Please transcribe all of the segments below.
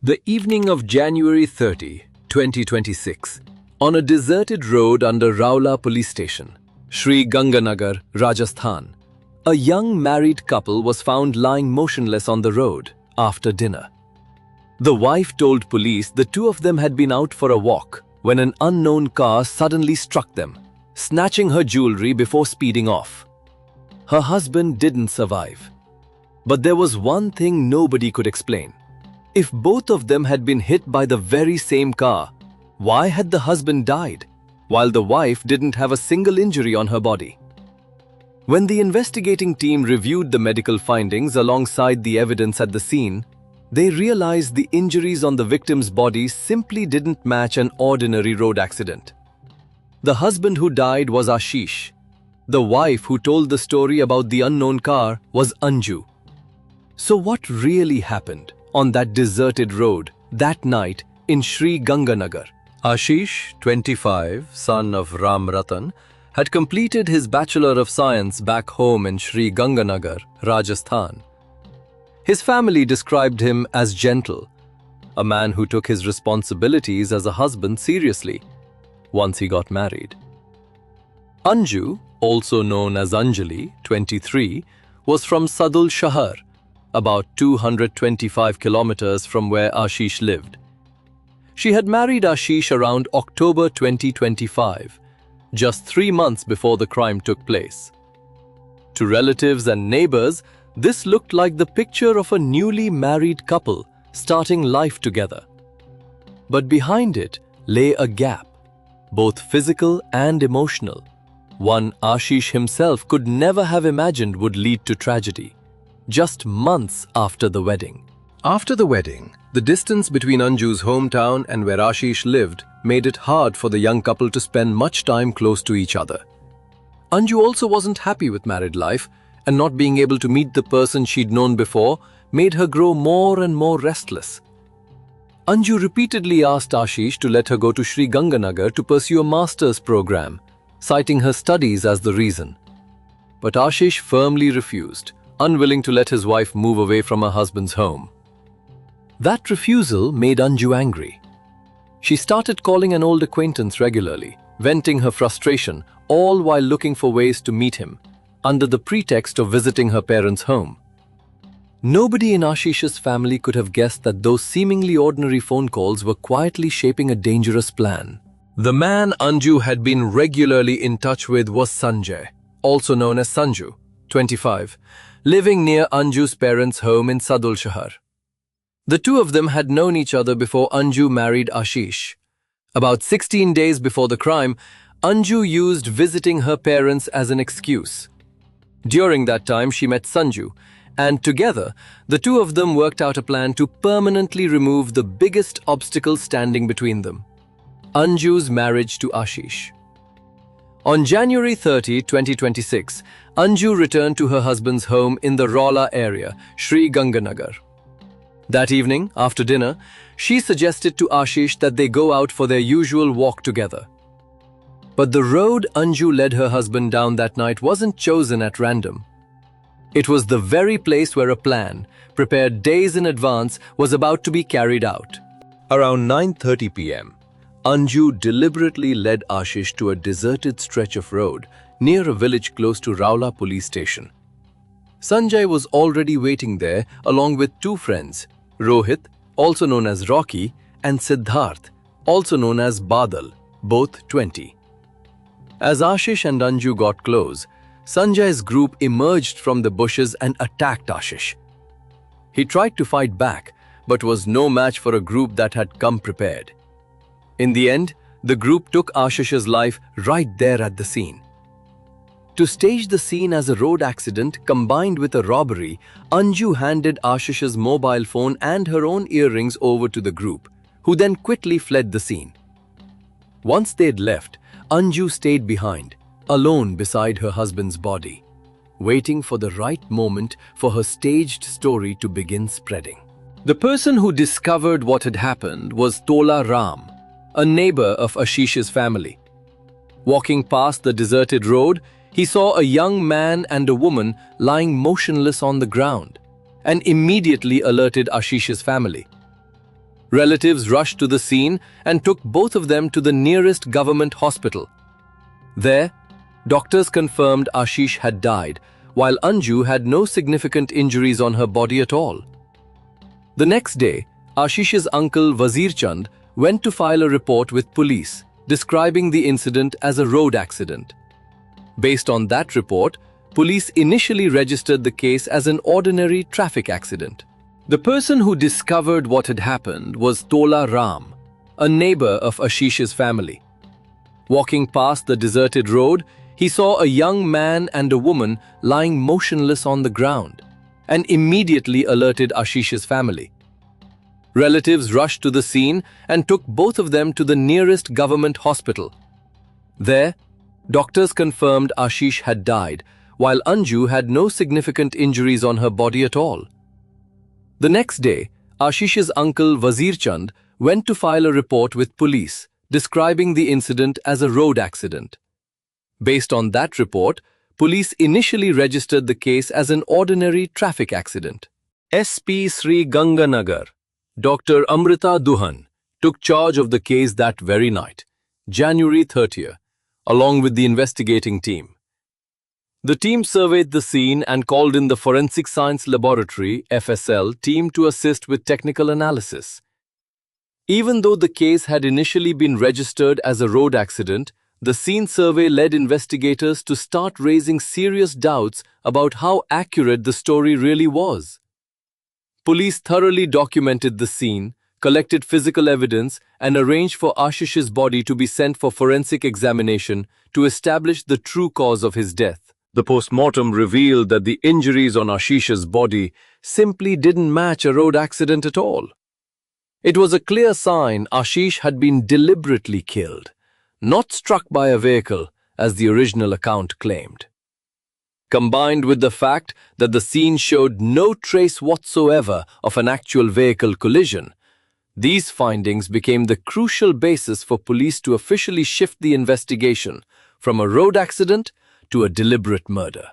The evening of January 30, 2026, on a deserted road under Raula police station, Sri Ganganagar, Rajasthan, a young married couple was found lying motionless on the road after dinner. The wife told police the two of them had been out for a walk when an unknown car suddenly struck them, snatching her jewelry before speeding off. Her husband didn't survive. But there was one thing nobody could explain. If both of them had been hit by the very same car, why had the husband died, while the wife didn't have a single injury on her body? When the investigating team reviewed the medical findings alongside the evidence at the scene, they realized the injuries on the victim's body simply didn't match an ordinary road accident. The husband who died was Ashish. The wife who told the story about the unknown car was Anju. So what really happened on that deserted road that night in Sri Ganganagar? Ashish, 25, son of Ram Ratan, had completed his Bachelor of Science back home in Sri Ganganagar, Rajasthan. His family described him as gentle, a man who took his responsibilities as a husband seriously once he got married. Anju, also known as Anjali, 23, was from Sadul Shahar, about 225 kilometers from where Ashish lived. She had married Ashish around October 2025, just 3 months before the crime took place. To relatives and neighbors, this looked like the picture of a newly married couple starting life together. But behind it lay a gap, both physical and emotional, one Ashish himself could never have imagined would lead to tragedy, just months after the wedding. After the wedding, the distance between Anju's hometown and where Ashish lived made it hard for the young couple to spend much time close to each other. Anju also wasn't happy with married life, and not being able to meet the person she'd known before made her grow more and more restless. Anju repeatedly asked Ashish to let her go to Sri Ganganagar to pursue a master's program, citing her studies as the reason. But Ashish firmly refused, unwilling to let his wife move away from her husband's home. That refusal made Anju angry. She started calling an old acquaintance regularly, venting her frustration, all while looking for ways to meet him, under the pretext of visiting her parents' home. Nobody in Ashish's family could have guessed that those seemingly ordinary phone calls were quietly shaping a dangerous plan. The man Anju had been regularly in touch with was Sanjay, also known as Sanju, 25, living near Anju's parents' home in Sadul Shahar. The two of them had known each other before Anju married Ashish. About 16 days before the crime, Anju used visiting her parents as an excuse. During that time, she met Sanju, and together, the two of them worked out a plan to permanently remove the biggest obstacle standing between them: Anju's marriage to Ashish. On January 30, 2026, Anju returned to her husband's home in the Raula area, Sri Ganganagar. That evening, after dinner, she suggested to Ashish that they go out for their usual walk together. But the road Anju led her husband down that night wasn't chosen at random. It was the very place where a plan, prepared days in advance, was about to be carried out. Around 9:30 p.m., Anju deliberately led Ashish to a deserted stretch of road near a village close to Raula police station. Sanjay was already waiting there along with two friends, Rohit, also known as Rocky, and Siddharth, also known as Badal, both 20. As Ashish and Anju got close, Sanjay's group emerged from the bushes and attacked Ashish. He tried to fight back, but was no match for a group that had come prepared. In the end, the group took Ashish's life right there at the scene. To stage the scene as a road accident combined with a robbery, Anju handed Ashish's mobile phone and her own earrings over to the group, who then quickly fled the scene. Once they'd left, Anju stayed behind, alone beside her husband's body, waiting for the right moment for her staged story to begin spreading. The person who discovered what had happened was Tola Ram, a neighbor of Ashish's family. Walking past the deserted road, he saw a young man and a woman lying motionless on the ground and immediately alerted Ashish's family. Relatives rushed to the scene and took both of them to the nearest government hospital. There, doctors confirmed Ashish had died, while Anju had no significant injuries on her body at all. The next day, Ashish's uncle Wazir Chand went to file a report with police, describing the incident as a road accident. Based on that report, police initially registered the case as an ordinary traffic accident. The person who discovered what had happened was Tola Ram, a neighbor of Ashish's family. Walking past the deserted road, he saw a young man and a woman lying motionless on the ground and immediately alerted Ashish's family. Relatives rushed to the scene and took both of them to the nearest government hospital. There, doctors confirmed Ashish had died, while Anju had no significant injuries on her body at all. The next day, Ashish's uncle Wazir Chand went to file a report with police, describing the incident as a road accident. Based on that report, police initially registered the case as an ordinary traffic accident. SP Sri Ganganagar, Dr. Amrita Duhan, took charge of the case that very night, January 30th, along with the investigating team. The team surveyed the scene and called in the Forensic Science Laboratory (FSL) team to assist with technical analysis. Even though the case had initially been registered as a road accident, the scene survey led investigators to start raising serious doubts about how accurate the story really was. Police thoroughly documented the scene, collected physical evidence, and arranged for Ashish's body to be sent for forensic examination to establish the true cause of his death. The post-mortem revealed that the injuries on Ashish's body simply didn't match a road accident at all. It was a clear sign Ashish had been deliberately killed, not struck by a vehicle, as the original account claimed. Combined with the fact that the scene showed no trace whatsoever of an actual vehicle collision, these findings became the crucial basis for police to officially shift the investigation from a road accident to a deliberate murder.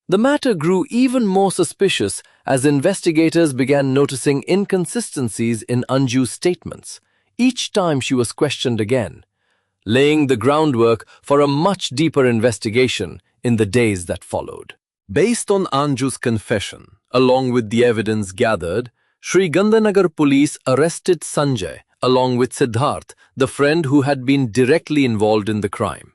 The matter grew even more suspicious as investigators began noticing inconsistencies in Anju's statements each time she was questioned again, laying the groundwork for a much deeper investigation in the days that followed. Based on Anju's confession, along with the evidence gathered, Sri Ganganagar police arrested Sanjay along with Siddharth, the friend who had been directly involved in the crime.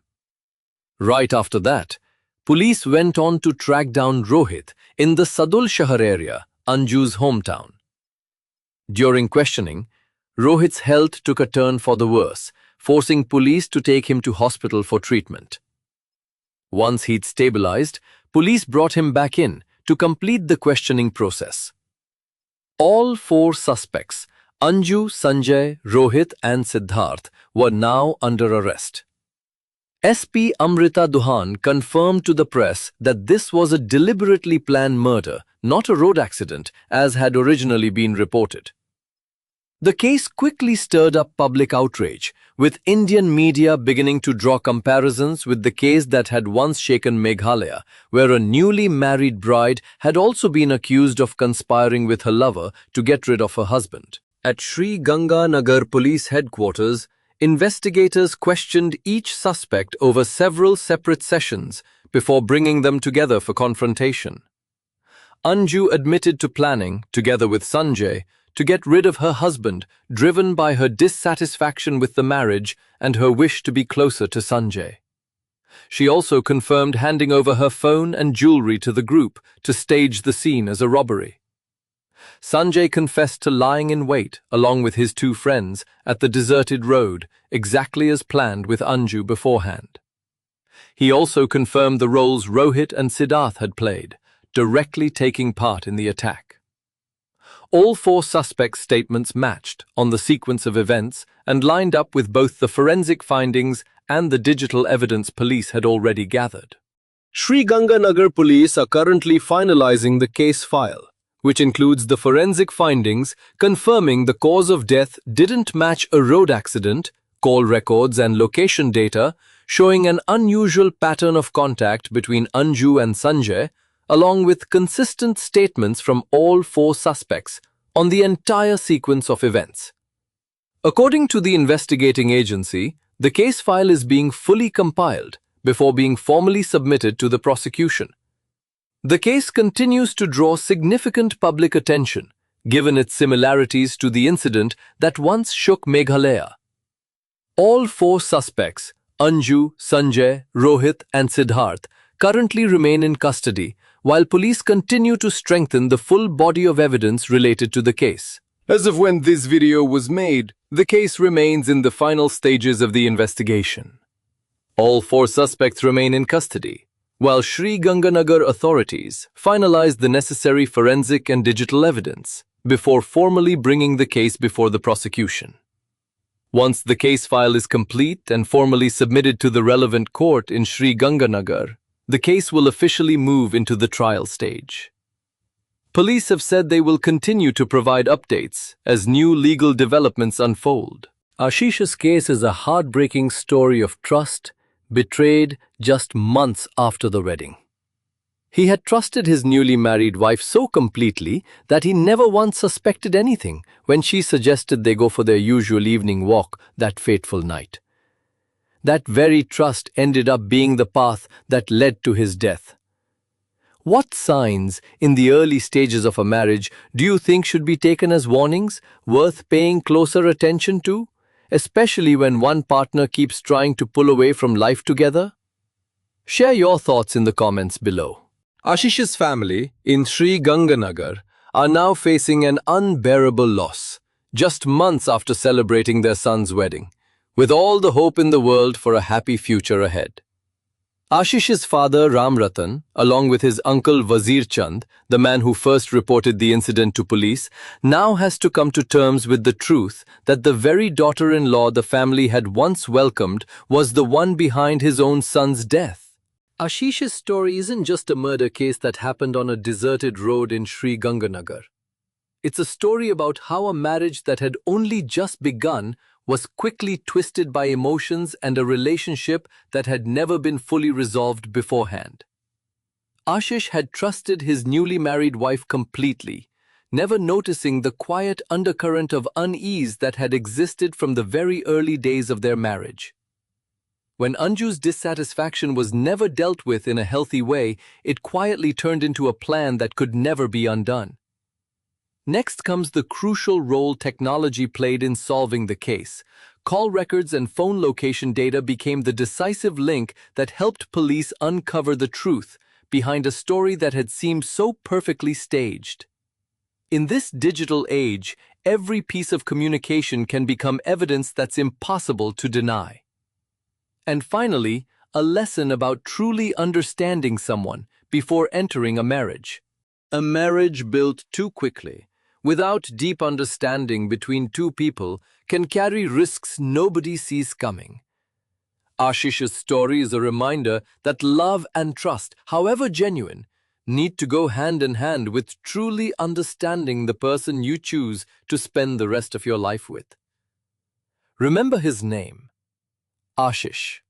Right after that, police went on to track down Rohit in the Sadul Shahar area, Anju's hometown. During questioning, Rohit's health took a turn for the worse, forcing police to take him to hospital for treatment. Once he'd stabilized, police brought him back in to complete the questioning process. All four suspects, Anju, Sanjay, Rohit and Siddharth, were now under arrest. SP Amrita Duhan confirmed to the press that this was a deliberately planned murder, not a road accident, as had originally been reported. The case quickly stirred up public outrage, with Indian media beginning to draw comparisons with the case that had once shaken Meghalaya, where a newly married bride had also been accused of conspiring with her lover to get rid of her husband. At Sri Ganganagar Police Headquarters, investigators questioned each suspect over several separate sessions before bringing them together for confrontation. Anju admitted to planning, together with Sanjay, to get rid of her husband, driven by her dissatisfaction with the marriage and her wish to be closer to Sanjay. She also confirmed handing over her phone and jewelry to the group to stage the scene as a robbery. Sanjay confessed to lying in wait, along with his two friends, at the deserted road, exactly as planned with Anju beforehand. He also confirmed the roles Rohit and Siddharth had played, directly taking part in the attack. All four suspects' statements matched on the sequence of events and lined up with both the forensic findings and the digital evidence police had already gathered. Sri Ganganagar police are currently finalizing the case file, which includes the forensic findings confirming the cause of death didn't match a road accident, call records and location data showing an unusual pattern of contact between Anju and Sanjay, along with consistent statements from all four suspects, on the entire sequence of events. According to the investigating agency, the case file is being fully compiled before being formally submitted to the prosecution. The case continues to draw significant public attention, given its similarities to the incident that once shook Meghalaya. All four suspects, Anju, Sanjay, Rohit, and Siddharth, currently remain in custody, while police continue to strengthen the full body of evidence related to the case. As of when this video was made, the case remains in the final stages of the investigation. All four suspects remain in custody, while Sri Ganganagar authorities finalize the necessary forensic and digital evidence before formally bringing the case before the prosecution. Once the case file is complete and formally submitted to the relevant court in Sri Ganganagar, the case will officially move into the trial stage. Police have said they will continue to provide updates as new legal developments unfold. Ashish's case is a heartbreaking story of trust betrayed just months after the wedding. He had trusted his newly married wife so completely that he never once suspected anything when she suggested they go for their usual evening walk that fateful night. That very trust ended up being the path that led to his death. What signs in the early stages of a marriage do you think should be taken as warnings worth paying closer attention to, especially when one partner keeps trying to pull away from life together? Share your thoughts in the comments below. Ashish's family in Sri Ganganagar are now facing an unbearable loss, just months after celebrating their son's wedding, with all the hope in the world for a happy future ahead. Ashish's father Ram Ratan, along with his uncle Wazir Chand, the man who first reported the incident to police, now has to come to terms with the truth that the very daughter-in-law the family had once welcomed was the one behind his own son's death. Ashish's story isn't just a murder case that happened on a deserted road in Sri Ganganagar. It's a story about how a marriage that had only just begun was quickly twisted by emotions and a relationship that had never been fully resolved beforehand. Ashish had trusted his newly married wife completely, never noticing the quiet undercurrent of unease that had existed from the very early days of their marriage. When Anju's dissatisfaction was never dealt with in a healthy way, it quietly turned into a plan that could never be undone. Next comes the crucial role technology played in solving the case. Call records and phone location data became the decisive link that helped police uncover the truth behind a story that had seemed so perfectly staged. In this digital age, every piece of communication can become evidence that's impossible to deny. And finally, a lesson about truly understanding someone before entering a marriage. A marriage built too quickly, without deep understanding between two people, can carry risks nobody sees coming. Ashish's story is a reminder that love and trust, however genuine, need to go hand in hand with truly understanding the person you choose to spend the rest of your life with. Remember his name, Ashish.